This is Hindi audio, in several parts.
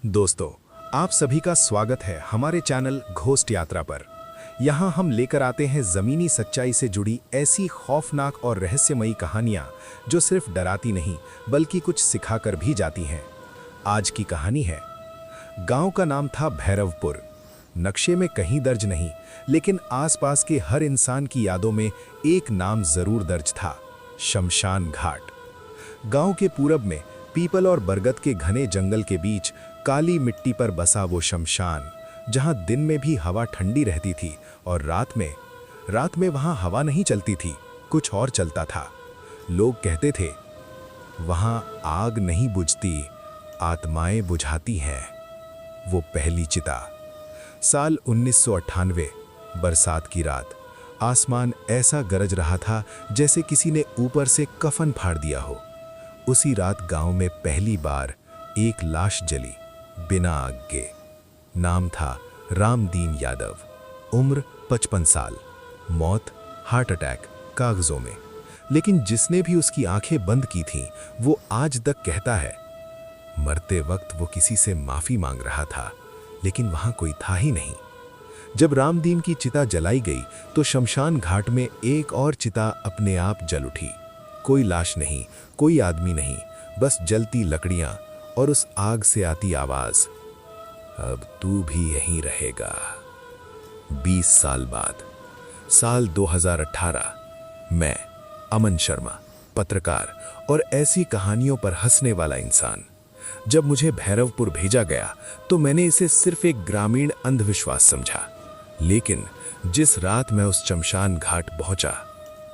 दोस्तों, आप सभी का स्वागत है हमारे चैनल घोस्ट यात्रा पर। यहाँ हम लेकर आते हैं ज़मीनी सच्चाई से जुड़ी ऐसी खौफनाक और रहस्यमयी कहानियाँ जो सिर्फ डराती नहीं बल्कि कुछ सिखाकर भी जाती हैं। आज की कहानी है, गांव का नाम था भैरवपुर। नक्शे में कहीं दर्ज नहीं, लेकिन आसपास के हर इंसान की यादों में एक नाम जरूर दर्ज था, शमशान घाट। गांव के पूरब में पीपल और बरगद के घने जंगल के बीच काली मिट्टी पर बसा वो शमशान, जहां दिन में भी हवा ठंडी रहती थी और रात में वहां हवा नहीं चलती थी, कुछ और चलता था। लोग कहते थे, वहां आग नहीं बुझती, आत्माएं बुझाती हैं। वो पहली चिता। साल 1998, बरसात की रात। आसमान ऐसा गरज रहा था जैसे किसी ने ऊपर से कफन फाड़ दिया हो। उसी रात गांव में पहली बार एक लाश जली, बिना आग के। नाम था रामदीन यादव, उम्र 55 साल, मौत हार्ट अटैक, कागजों में। लेकिन जिसने भी उसकी आंखें बंद की थीं, वो आज तक कहता है, मरते वक्त वो किसी से माफी मांग रहा था, लेकिन वहां कोई था ही नहीं। जब रामदीन की चिता जलाई गई तो शमशान घाट में एक और चिता अपने आप जल उठी। कोई लाश नहीं, कोई आदमी नहीं, बस जलती लकड़ियां और उस आग से आती आवाज, अब तू भी यहीं रहेगा। 20 साल बाद, साल 2018, मैं अमन शर्मा, पत्रकार और ऐसी कहानियों पर हंसने वाला इंसान। जब मुझे भैरवपुर भेजा गया तो मैंने इसे सिर्फ एक ग्रामीण अंधविश्वास समझा, लेकिन जिस रात मैं उस शमशान घाट पहुंचा,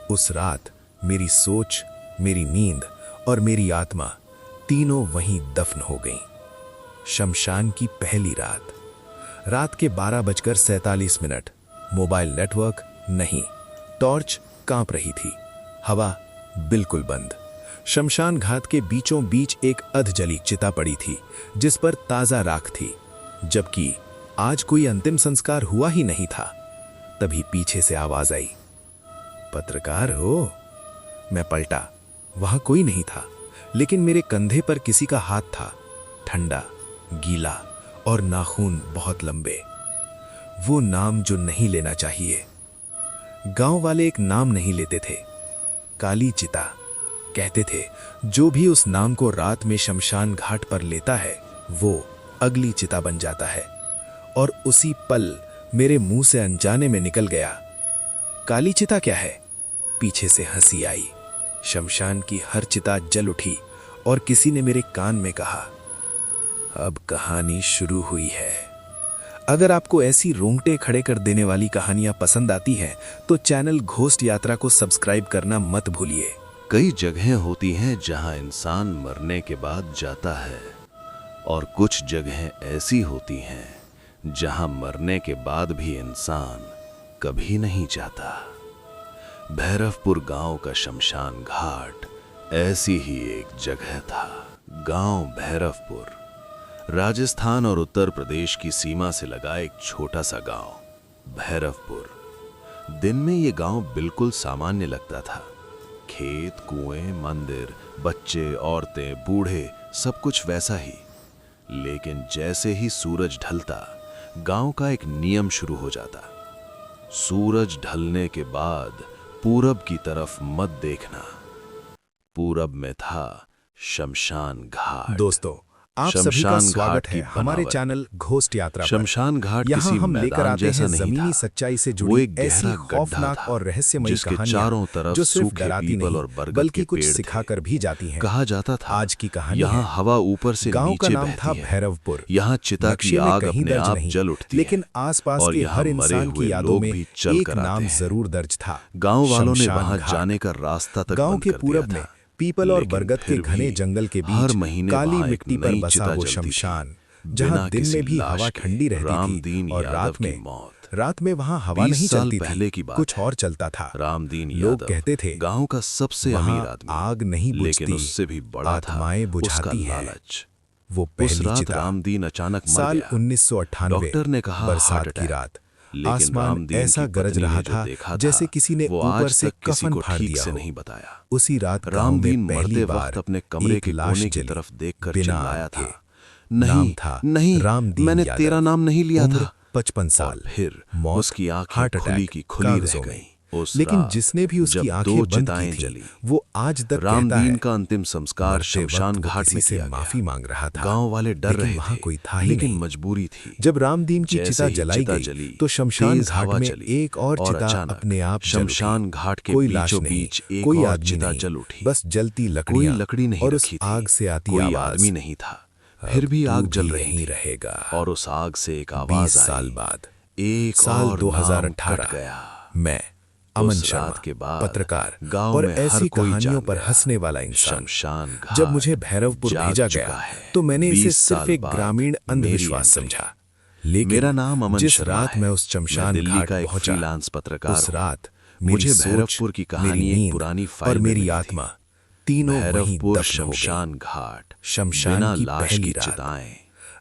उस रात मेरी सोच, मेरी नींद और मेरी आत्मा तीनों वहीं दफन हो गईं। शमशान की पहली रात के 12:47, मोबाइल नेटवर्क नहीं, टॉर्च कांप रही थी, हवा बिल्कुल बंद। शमशान घाट के बीचों बीच एक अधजली चिता पड़ी थी जिस पर ताजा राख थी, जबकि आज कोई अंतिम संस्कार हुआ ही नहीं था। तभी पीछे से आवाज आई, पत्रकार हो? मैं पलटा, वहां कोई नहीं था, लेकिन मेरे कंधे पर किसी का हाथ था, ठंडा, गीला और नाखून बहुत लंबे। वो नाम जो नहीं लेना चाहिए। गांव वाले एक नाम नहीं लेते थे, काली चिता। कहते थे, जो भी उस नाम को रात में शमशान घाट पर लेता है, वो अगली चिता बन जाता है। और उसी पल मेरे मुंह से अनजाने में निकल गया, काली चिता क्या है? पीछे से हंसी आई। शमशान की हर चिता जल उठी और किसी ने मेरे कान में कहा, अब कहानी शुरू हुई है। अगर आपको ऐसी रोंगटे खड़े कर देने वाली कहानियां पसंद आती हैं तो चैनल घोस्ट यात्रा को सब्सक्राइब करना मत भूलिए। कई जगहें होती हैं जहां इंसान मरने के बाद जाता है, और कुछ जगहें ऐसी होती हैं जहां मरने के बाद भी इंसान कभी नहीं जाता। भैरवपुर गांव का शमशान घाट ऐसी ही एक जगह था। गांव भैरवपुर राजस्थान और उत्तर प्रदेश की सीमा से लगा एक छोटा सा गांव भैरवपुर। दिन में ये गांव बिल्कुल सामान्य लगता था। खेत, कुएं, मंदिर, बच्चे, औरतें, बूढ़े, सब कुछ वैसा ही। लेकिन जैसे ही सूरज ढलता, गांव का एक नियम शुरू हो जाता। सूरज ढलने के बाद पूरब की तरफ मत देखना। पूरब में था शमशान घाट। दोस्तों, आप सभी का स्वागत है हमारे चैनल घोस्ट यात्रा पर। शमशान घाट यहाँ किसी हम लेकर मैदान आते जैसा हैं नहीं ज़मीनी था। सच्चाई से वो जुड़ी एक ऐसी गहरा गड्ढा खौफनाक था और रहस्यमयी जिसके कहानियां चारों तरफ जो सिर्फ सूखे डराती पीपल नहीं और बरगद बल्कि के कुछ पेड़ थे। सिखाकर भी जाती हैं। कहा जाता था, आज की कहानी यहाँ है, हवा ऊपर से गांव का नीचे नाम था बहती है। भैरवपुर। यहाँ चिता की नक्शे में आग कहीं अपने दर्ज आप नहीं, जल उठती लेकिन है, आसपास और के यहाँ हर मरे इंसान हुए की यादों लोग में भी चल एक कर आते नाम हैं। जरूर दर्ज था, गांव वालों ने शमशान वहां घाट। जाने का रास्ता तक गांव बंद के कर दिया पूरब में था, पीपल और लेकिन बरगद के फिर घने भी जंगल के हर बीच महीने काली वहां एक मिट्टी पर नई बसा चिता वो जलती थी, शमशान, जहां बिना दिन किसी में भी लाश हवा के। ठंडी रहती थी रामदीन और यादव की मौत रात में वहां हवा 20 नहीं साल चलती पहले थी, की बात कुछ है। और चलता था। रामदीन लोग यादव कहते थे, गांव का सबसे वहां अमीर आदमी, आग नहीं लेकिन बुझती, उससे भी बड़ा था आत्माएं उसका बुझाती हैं। लालच। वो उस पहली रात चिता। रामदीन अचानक मर साल गया। 1998, डॉक्टर ने कहा बरसात हार्ट की अटैक। रात। लेकिन आसमान रामदीन ऐसा की गरज पत्नी रहा ने जो था देखा जैसे था, किसी ने वो ऊपर आज से तक किसी कफन को फाड़ ठीक दिया से हो। नहीं बताया। उसी रात गांव में रामदीन पहली मरते बार वक्त अपने कमरे एक के लाश कोने की जली, तरफ देखकर बिना चिल्लाया आग था, के। नहीं, नाम था नहीं, रामदीन मैंने यादव। तेरा नाम नहीं लिया उम्र था। 55 साल। और फिर मौत उसकी आंखें हार्ट खुली अटैक की खुली रह कागजों गई। में। उस लेकिन रात जिसने भी उसकी जब आंखें दो बंद चिताएं की थी, जली, वो आज तक कहता रामदीन है का अंतिम संस्कार मरते शमशान वक्त वो घाट किसी में से किया माफी गया। मांग रहा था। गांव वाले डर लेकिन रहे वहां थे, कोई था ही लेकिन नहीं। मजबूरी थी। जब रामदीन की जैसे चिता ही जलाई चिता गई जली, तो शमशान तेज घाट हवा में चली एक और चिता अचानक अपने आप जल उठी। शमशान घाट के कोई लाश बीचों नहीं, बीच एक कोई और आदमी चिता नहीं, जल उठी। बस जलती कोई लकड़ियां लकड़ी नहीं और उस रखी थी, आग से आती कोई आवाज, आदमी नहीं था। फिर भी अब आग तू जल भी रही यहीं थी रहेगा। और उस आग से एक 20 आवाज आई। साल बाद एक साल और नाम 2018 कट गया। मैं अमन उस शर्मा, रात के बाद पत्रकार गांव और में हर ऐसी कोई कहानियों जान पर गया, हंसने वाला इंसान। शमशान घाट जब मुझे भैरवपुर जाग भेजा चुका गया है। तो मैंने इसे 20 सिर्फ साल एक बाद ग्रामीण मेरी अंधविश्वास एंट्री। समझा। लेकिन मेरा नाम अमन जिस शर्मा रात है। मैं उस मैं शमशान दिल्ली घाट का एक पहुंचा, फ्रीलांस पत्रकार उस हूं। रात मेरी मुझे सोच, भैरवपुर की मेरी कहानी एक नींद पुरानी और फाइल में मेरी मिली थी। आत्मा तीनों वहीं भैरवपुर दफन हो गई। शमशान घाट, शमशान बिना की लाश पहली की रात। चिताएं।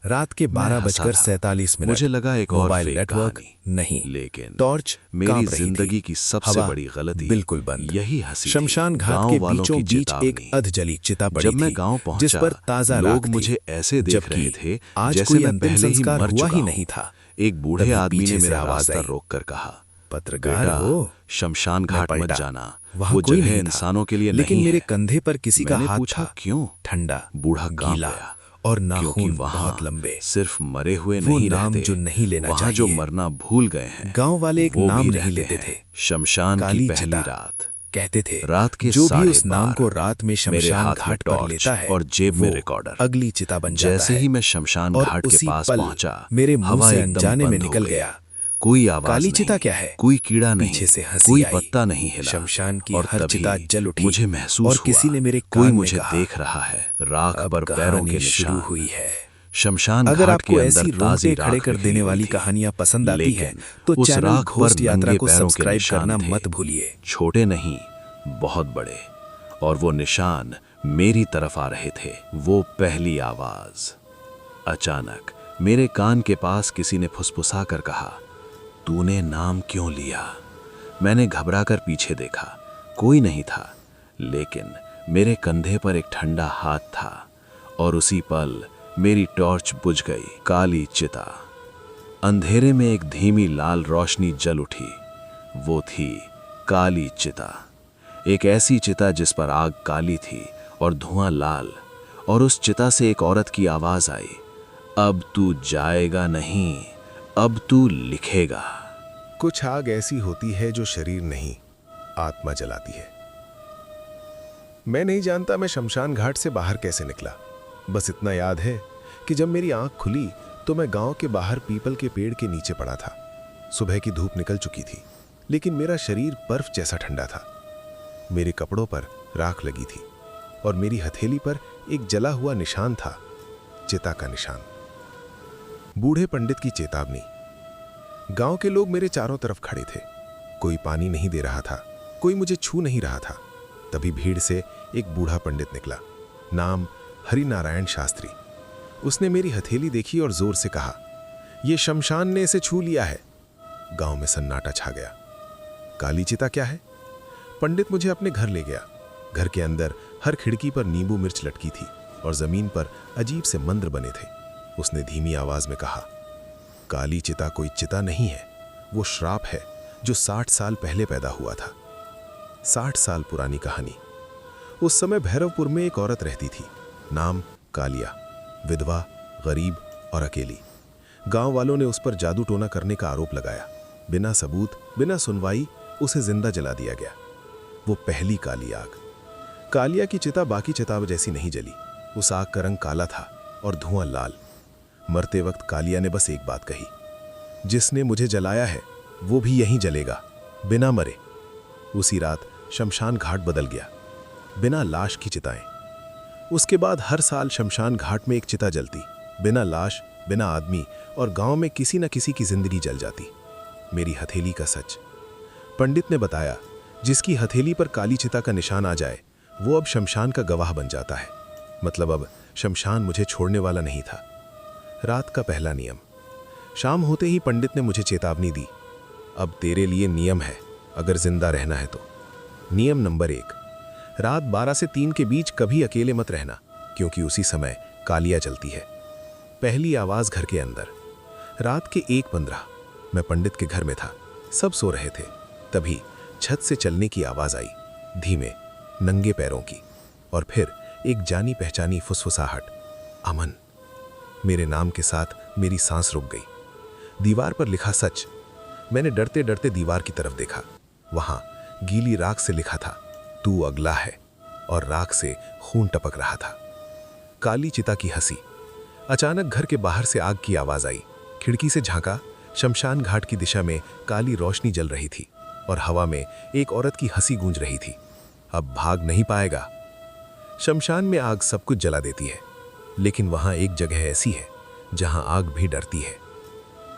रात के मैं हंसा था। 12:47 मुझे लगा एक और मोबाइल फेक नेटवर्क कहानी। नहीं, लेकिन टॉर्च मेरी कांप रही जिंदगी थी। की सबसे हवा बड़ी गलती बिल्कुल बंद। यही हंसी थी। शमशान घाट गांव के वालों बीचों की बीच एक चेतावनी। अधजली चिता पड़ी जब मैं थी, गांव जिस पहुंचा, पर ताजा लोग राख थी, मुझे ऐसे देख जबकि रहे थे आज जैसे कोई मैं अंतिम पहले ही संस्कार मर हुआ चुका ही हूं। नहीं था। एक बूढ़े तभी आदमी पीछे ने से मेरा आवाज रास्ता आई, रोककर कहा, पत्रकार बेटा, हो? शमशान मैं घाट मत पलटा। जाना, वहां वो कोई जगह नहीं था, इंसानों के लिए लेकिन नहीं मेरे है। कंधे पर किसी का मैंने हाथ पूछा था, क्यों? ठंडा, बूढ़ा कांप गीला गया। और क्योंकि नाखून वहां बहुत लंबे। सिर्फ मरे हुए वो नहीं नाम रहते, जो नहीं लेना वहां जो चाहिए। मरना भूल गए हैं, गांव वाले एक वो नाम भी नहीं रहते लेते हैं। थे। शमशान की काली पहली चिता। रात, कहते थे रात के जो भी उस 12:30 नाम को रात में मेरे शमशान हाथ में घाट पर टॉर्च लेता है और जेब में वो रिकॉर्डर। अगली चिता बन जाता जैसे है। ही मैं शमशान और घाट के उसी पास पल पहुंचा, मेरे मुंह हवा से एकदम अनजाने में बंद हो निकल गई। गया, कोई आवाज काली नहीं, चिता क्या है? कोई कीड़ा नहीं, पीछे से हंसी कोई आई। पत्ता नहीं हिला। शमशान की और हर तभी चिता जल उठी मुझे महसूस और किसी हुआ, ने मेरे कोई कान में मुझे कहा, देख रहा है। राख अब पर पैरों कहानी के शुरू निशान। हुई है। शमशान अगर घाट के आपको अंदर ऐसी ताजी रोंगटे खड़े राख कर बिखरी देने हुई वाली थी। कहानियां पसंद आती हैं लेकिन तो उस चैनल राख पर घोस्ट यात्रा नंगे को पैरों के सब्सक्राइब निशान करना थे। मत भूलिए। छोटे नहीं, बहुत बड़े। और वो निशान मेरी तरफ आ रहे थे। वो पहली आवाज। अचानक मेरे कान के पास किसी ने फुसफुसा कर कहा, तूने नाम क्यों लिया? मैंने घबराकर पीछे देखा, कोई नहीं था, लेकिन मेरे कंधे पर एक ठंडा हाथ था और उसी पल मेरी टॉर्च बुझ गई। काली चिता। अंधेरे में एक धीमी लाल रोशनी जल उठी। वो थी काली चिता। एक ऐसी चिता जिस पर आग काली थी और धुआं लाल। और उस चिता से एक औरत की आवाज आई, अब तू जाएगा नहीं, अब तू लिखेगा। कुछ आग ऐसी होती है जो शरीर नहीं, आत्मा जलाती है। मैं नहीं जानता मैं शमशान घाट से बाहर कैसे निकला। बस इतना याद है कि जब मेरी आंख खुली तो मैं गांव के बाहर पीपल के पेड़ के नीचे पड़ा था। सुबह की धूप निकल चुकी थी, लेकिन मेरा शरीर बर्फ जैसा ठंडा था। मेरे कपड़ों पर राख लगी थी और मेरी हथेली पर एक जला हुआ निशान था, चिता का निशान। बूढ़े पंडित की चेतावनी। गांव के लोग मेरे चारों तरफ खड़े थे। कोई पानी नहीं दे रहा था, कोई मुझे छू नहीं रहा था। तभी भीड़ से एक बूढ़ा पंडित निकला, नाम हरिनारायण शास्त्री। उसने मेरी हथेली देखी और जोर से कहा, यह शमशान ने इसे छू लिया है। गांव में सन्नाटा छा गया। काली चिता क्या है? पंडित मुझे अपने घर ले गया। घर के अंदर हर खिड़की पर नींबू मिर्च लटकी थी और जमीन पर अजीब से मंत्र बने थे। उसने धीमी आवाज में कहा, काली चिता कोई चिता नहीं है, वो श्राप है जो 60 साल पहले पैदा हुआ था। 60 साल पुरानी कहानी। उस समय भैरवपुर में एक औरत रहती थी, नाम कालिया। विधवा, गरीब और अकेली। गांव वालों ने उस पर जादू टोना करने का आरोप लगाया। बिना सबूत, बिना सुनवाई उसे जिंदा जला दिया गया। वो पहली काली आग। कालिया की चिता बाकी चिता जैसी नहीं जली। उस आग का रंग काला था और धुआं लाल। मरते वक्त कालिया ने बस एक बात कही, जिसने मुझे जलाया है वो भी यहीं जलेगा, बिना मरे। उसी रात शमशान घाट बदल गया। बिना लाश की चिताएं। उसके बाद हर साल शमशान घाट में एक चिता जलती, बिना लाश, बिना आदमी, और गांव में किसी न किसी की जिंदगी जल जाती। मेरी हथेली का सच। पंडित ने बताया, जिसकी हथेली पर काली चिता का निशान आ जाए वो अब शमशान का गवाह बन जाता है। मतलब अब शमशान मुझे छोड़ने वाला नहीं था। रात का पहला नियम। शाम होते ही पंडित ने मुझे चेतावनी दी, अब तेरे लिए नियम है अगर जिंदा रहना है तो। नियम नंबर 1, रात 12 से 3 के बीच कभी अकेले मत रहना, क्योंकि उसी समय कालिया चलती है। पहली आवाज घर के अंदर। रात के 1:15 मैं पंडित के घर में था। सब सो रहे थे। तभी छत से चलने की आवाज आई, धीमे नंगे पैरों की, और फिर एक जानी पहचानी फुसफुसाहट, अमन। मेरे नाम के साथ मेरी सांस रुक गई। दीवार पर लिखा सच। मैंने डरते डरते दीवार की तरफ देखा। वहां गीली राख से लिखा था, तू अगला है, और राख से खून टपक रहा था। काली चिता की हंसी। अचानक घर के बाहर से आग की आवाज आई। खिड़की से झांका, शमशान घाट की दिशा में काली रोशनी जल रही थी और हवा में एक औरत की हंसी गूंज रही थी, अब भाग नहीं पाएगा। शमशान में आग सब कुछ जला देती है, लेकिन वहां एक जगह ऐसी है जहां आग भी डरती है।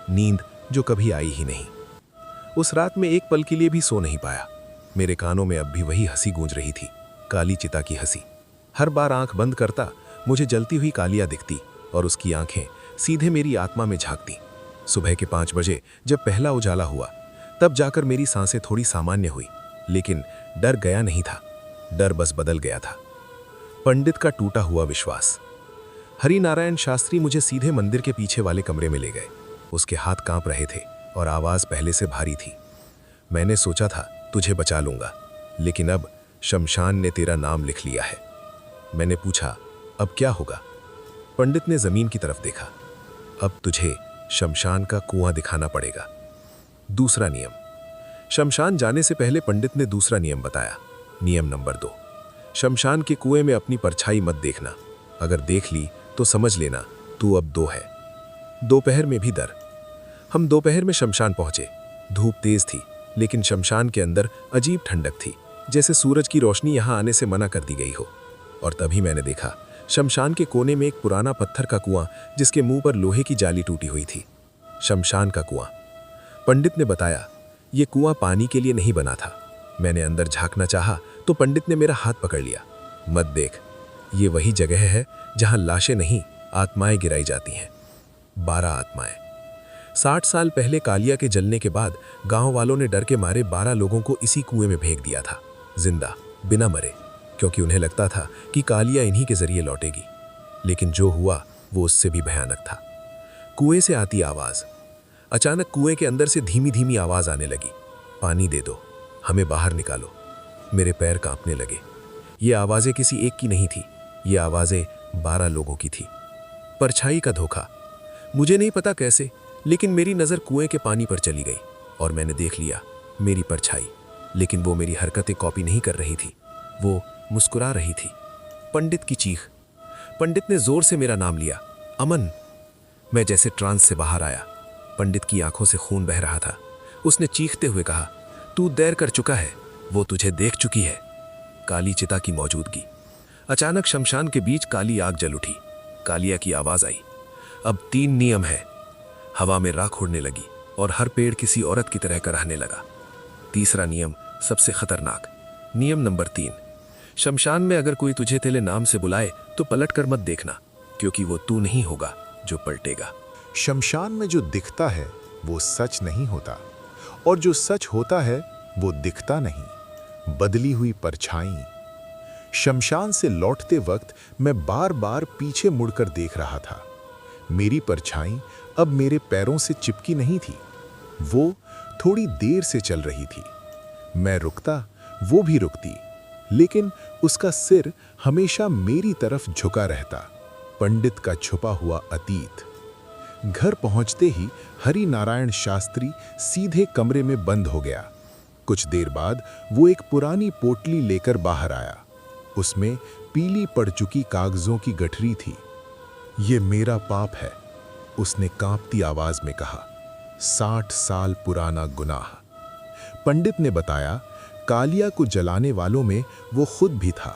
नींद जो कभी आई ही नहीं। उस रात में एक पल के लिए भी सो नहीं पाया। मेरे कानों में अब भी वही हंसी गूंज रही थी, काली चिता की हंसी। हर बार आंख बंद करता मुझे जलती हुई कालिया दिखती और उसकी आंखें सीधे मेरी आत्मा में झांकती। सुबह के 5 बजे जब पहला उजाला हुआ, तब जाकर मेरी सांसें थोड़ी सामान्य हुई, लेकिन डर गया नहीं था। डर बस बदल गया था। पंडित का टूटा हुआ विश्वास। हरि नारायण शास्त्री मुझे सीधे मंदिर के पीछे वाले कमरे में ले गए। उसके हाथ कांप रहे थे और आवाज पहले से भारी थी। मैंने सोचा था तुझे बचा लूंगा, लेकिन अब शमशान ने तेरा नाम लिख लिया है। मैंने पूछा, अब क्या होगा? पंडित ने जमीन की तरफ देखा। अब तुझे शमशान का कुआं दिखाना पड़ेगा। दूसरा नियम। शमशान जाने से पहले पंडित ने दूसरा नियम बताया। नियम नंबर 2, शमशान के कुएं में अपनी परछाई मत देखना। अगर देख ली तो समझ लेना तू अब 2 है। दोपहर में भी डर। हम दोपहर में शमशान पहुंचे। धूप तेज थी, लेकिन शमशान के अंदर अजीब ठंडक थी, जैसे सूरज की रोशनी यहां आने से मना कर दी गई हो। और तभी मैंने देखा शमशान के कोने में एक पुराना पत्थर का कुआं, जिसके मुंह पर लोहे की जाली टूटी हुई थी। शमशान का कुआं। पंडित ने बताया, यह कुआं पानी के लिए नहीं बना था। मैंने अंदर झांकना चाहा तो पंडित ने मेरा हाथ पकड़ लिया। मत देख, ये वही जगह है जहां लाशें नहीं, आत्माएं गिराई जाती हैं। 12 आत्माएं। 60 साल पहले कालिया के जलने के बाद गांव वालों ने डर के मारे 12 लोगों को इसी कुएं में फेंक दिया था, जिंदा, बिना मरे, क्योंकि उन्हें लगता था कि कालिया इन्हीं के जरिए लौटेगी। लेकिन जो हुआ वो उससे भी भयानक था। कुएं से आती आवाज। अचानक कुएं के अंदर से धीमी धीमी आवाज आने लगी, पानी दे दो, हमें बाहर निकालो। मेरे पैर कांपने लगे। ये आवाजें किसी एक की नहीं थी, ये आवाजें 12 लोगों की थी। परछाई का धोखा। मुझे नहीं पता कैसे, लेकिन मेरी नजर कुएं के पानी पर चली गई और मैंने देख लिया मेरी परछाई। लेकिन वो मेरी हरकतें कॉपी नहीं कर रही थी, वो मुस्कुरा रही थी। पंडित की चीख। पंडित ने जोर से मेरा नाम लिया, अमन। मैं जैसे ट्रांस से बाहर आया। पंडित की आंखों से खून बह रहा था। उसने चीखते हुए कहा, तू देर कर चुका है, वो तुझे देख चुकी है। काली चिता की मौजूदगी। अचानक शमशान के बीच काली आग जल उठी। कालिया की आवाज आई, अब 3 नियम है। हवा में राख उड़ने लगी और हर पेड़ किसी औरत की तरह कराहने लगा। तीसरा नियम सबसे खतरनाक। नियम नंबर 3, शमशान में अगर कोई तुझे तेरे नाम से बुलाए तो पलट कर मत देखना, क्योंकि वो तू नहीं होगा जो पलटेगा। शमशान में जो दिखता है वो सच नहीं होता, और जो सच होता है वो दिखता नहीं। बदली हुई परछाई। शमशान से लौटते वक्त मैं बार बार पीछे मुड़कर देख रहा था। मेरी परछाई अब मेरे पैरों से चिपकी नहीं थी, वो थोड़ी देर से चल रही थी। मैं रुकता, वो भी रुकती, लेकिन उसका सिर हमेशा मेरी तरफ झुका रहता। पंडित का छुपा हुआ अतीत। घर पहुंचते ही हरि नारायण शास्त्री सीधे कमरे में बंद हो गया। कुछ देर बाद वो एक पुरानी पोटली लेकर बाहर आया। उसमें पीली पड़ चुकी कागजों की गठरी थी। ये मेरा पाप है, उसने कांपती आवाज में कहा। 60 साल पुराना गुनाह। पंडित ने बताया, कालिया को जलाने वालों में वो खुद भी था,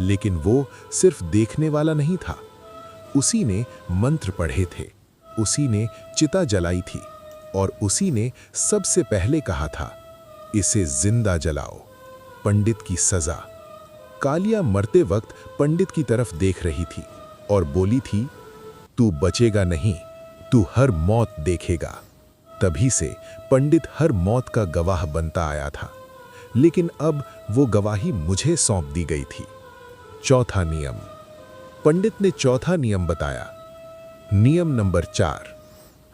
लेकिन वो सिर्फ देखने वाला नहीं था। उसी ने मंत्र पढ़े थे, उसी ने चिता जलाई थी, और उसी ने सबसे पहले कहा था, इसे जिंदा जलाओ। पंडित की सजा। कालिया मरते वक्त पंडित की तरफ देख रही थी और बोली थी, तू बचेगा नहीं, तू हर मौत देखेगा। तभी से पंडित हर मौत का गवाह बनता आया था, लेकिन अब वो गवाही मुझे सौंप दी गई थी। चौथा नियम। पंडित ने चौथा नियम बताया, नियम नंबर 4,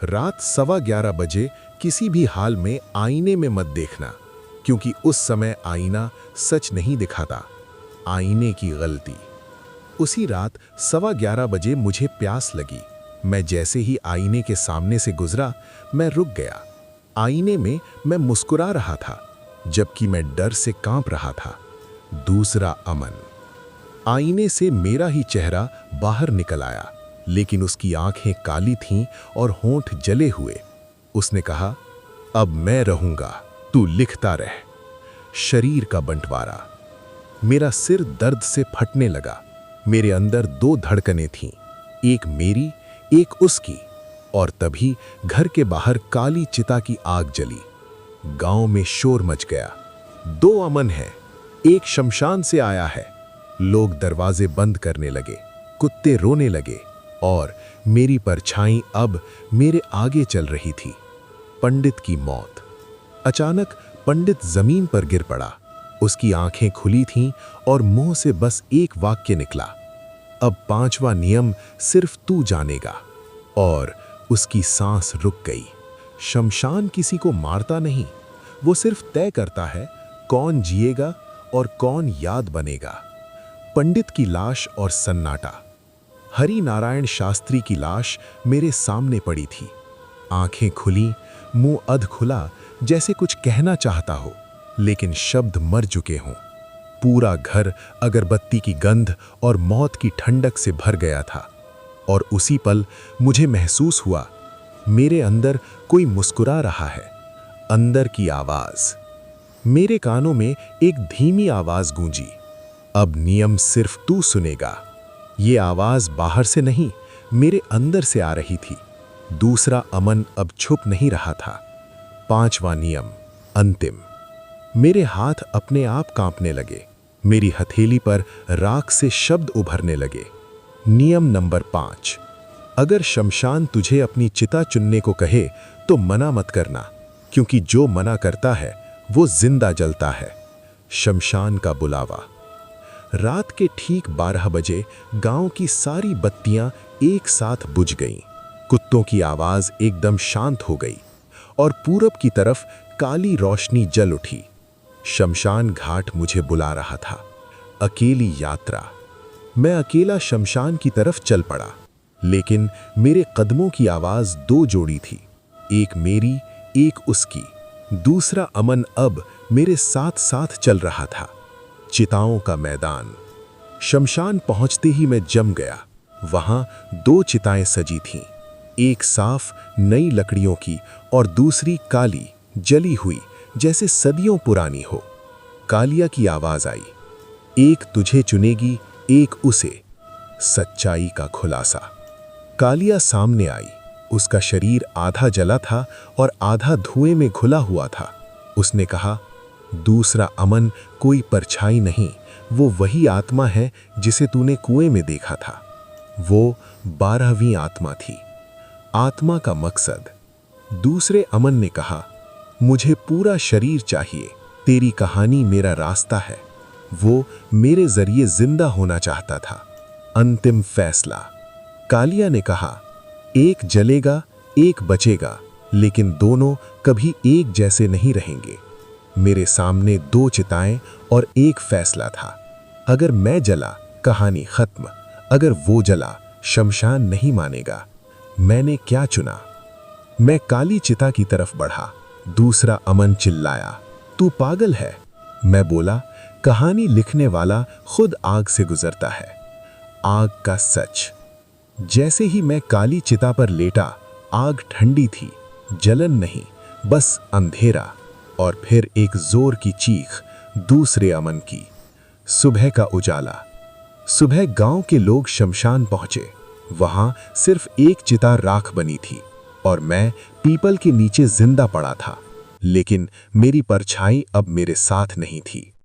रात 11:15 बजे किसी भी हाल में आईने में मत देखना, क्योंकि उस समय आईना सच नहीं दिखाता, आईने की गलती। उसी रात 11:15 बजे मुझे प्यास लगी। मैं जैसे ही आईने के सामने से गुजरा, मैं रुक गया। आईने में मैं मुस्कुरा रहा था, जबकि मैं डर से कांप रहा था। दूसरा अमन। आईने से मेरा ही चेहरा बाहर निकल आया, लेकिन उसकी आंखें काली थीं और होंठ जले हुए। उसने कहा, अब मैं रहूंगा, तू लिखता रह। शरीर का बंटवारा। मेरा सिर दर्द से फटने लगा। मेरे अंदर 2 धड़कनें थीं, एक मेरी, एक उसकी। और तभी घर के बाहर काली चिता की आग जली। गांव में शोर मच गया। 2 अमन हैं, एक शमशान से आया है। लोग दरवाजे बंद करने लगे, कुत्ते रोने लगे और मेरी परछाई अब मेरे आगे चल रही थी। पंडित की मौत। अचानक पंडित जमीन पर गिर पड़ा। उसकी आंखें खुली थीं और मुंह से बस एक वाक्य निकला, अब 5वां नियम सिर्फ तू जानेगा। और उसकी सांस रुक गई। शमशान किसी को मारता नहीं, वो सिर्फ तय करता है कौन जिएगा और कौन याद बनेगा। पंडित की लाश और सन्नाटा। हरि नारायण शास्त्री की लाश मेरे सामने पड़ी थी। आंखें खुली, मुंह अध खुला, जैसे कुछ कहना चाहता हो, लेकिन शब्द मर चुके हों। पूरा घर अगरबत्ती की गंध और मौत की ठंडक से भर गया था। और उसी पल मुझे महसूस हुआ, मेरे अंदर कोई मुस्कुरा रहा है। अंदर की आवाज। मेरे कानों में एक धीमी आवाज गूंजी, अब नियम सिर्फ तू सुनेगा। ये आवाज बाहर से नहीं, मेरे अंदर से आ रही थी। दूसरा अमन अब छुप नहीं रहा था। 5वां नियम, अंतिम। मेरे हाथ अपने आप कांपने लगे। मेरी हथेली पर राख से शब्द उभरने लगे। नियम नंबर 5, अगर शमशान तुझे अपनी चिता चुनने को कहे तो मना मत करना, क्योंकि जो मना करता है वो जिंदा जलता है। शमशान का बुलावा। रात के ठीक 12 बजे गांव की सारी बत्तियां एक साथ बुझ गईं। कुत्तों की आवाज एकदम शांत हो गई और पूरब की तरफ काली रोशनी जल उठी। शमशान घाट मुझे बुला रहा था। अकेली यात्रा। मैं अकेला शमशान की तरफ चल पड़ा, लेकिन मेरे कदमों की आवाज 2 जोड़ी थी, एक मेरी, एक उसकी। दूसरा अमन अब मेरे साथ साथ चल रहा था। चिताओं का मैदान। शमशान पहुंचते ही मैं जम गया। वहां 2 चिताएं सजी थीं, एक साफ नई लकड़ियों की और दूसरी काली, जली हुई, जैसे सदियों पुरानी हो। कालिया की आवाज आई, एक तुझे चुनेगी, एक उसे। सच्चाई का खुलासा। कालिया सामने आई। उसका शरीर आधा जला था और आधा धुएं में घुला हुआ था। उसने कहा, दूसरा अमन कोई परछाई नहीं, वो वही आत्मा है जिसे तूने कुएं में देखा था। वो 12वीं आत्मा थी। आत्मा का मकसद। दूसरे अमन ने कहा, मुझे पूरा शरीर चाहिए, तेरी कहानी मेरा रास्ता है। वो मेरे जरिए जिंदा होना चाहता था। अंतिम फैसला। कालिया ने कहा, एक जलेगा, एक बचेगा, लेकिन दोनों कभी एक जैसे नहीं रहेंगे। मेरे सामने 2 चिताएं और एक फैसला था। अगर मैं जला, कहानी खत्म। अगर वो जला, शमशान नहीं मानेगा। मैंने क्या चुना? मैं काली चिता की तरफ बढ़ा। दूसरा अमन चिल्लाया, तू पागल है। मैं बोला, कहानी लिखने वाला खुद आग से गुजरता है। आग का सच। जैसे ही मैं काली चिता पर लेटा, आग ठंडी थी, जलन नहीं, बस अंधेरा। और फिर एक जोर की चीख, दूसरे अमन की। सुबह का उजाला। सुबह गांव के लोग शमशान पहुंचे। वहां सिर्फ एक चिता राख बनी थी और मैं पीपल के नीचे जिंदा पड़ा था, लेकिन मेरी परछाई अब मेरे साथ नहीं थी।